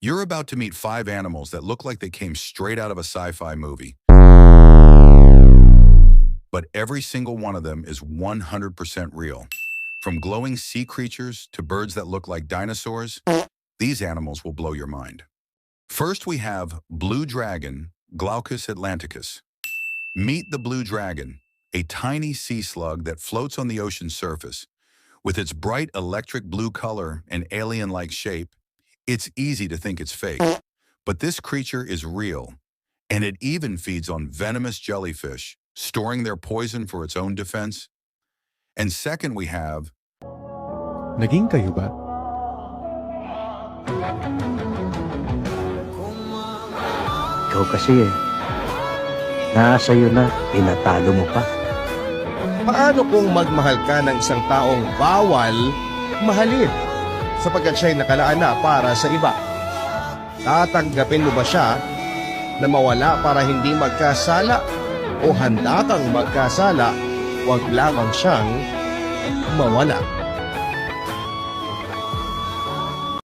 You're about to meet 5 animals that look like they came straight out of a sci-fi movie. But every single one of them is 100% real. From glowing sea creatures to birds that look like dinosaurs, these animals will blow your mind. First, we have blue dragon, Glaucus atlanticus. Meet the blue dragon, a tiny sea slug that floats on the ocean surface. With its bright electric blue color and alien-like shape, it's easy to think it's fake. But this creature is real, and it even feeds on venomous jellyfish, storing their poison for its own defense. And second, we have Naging kayo ba? Ikaw kasi nasa iyo na, pinatalo mo pa. Paano kung magmahal ka ng isang taong bawal mahalin sapagkat siya'y nakalaan na para sa iba? Tatanggapin mo ba siya na mawala para hindi magkasala o handa kang magkasala, wag lamang siyang mawala?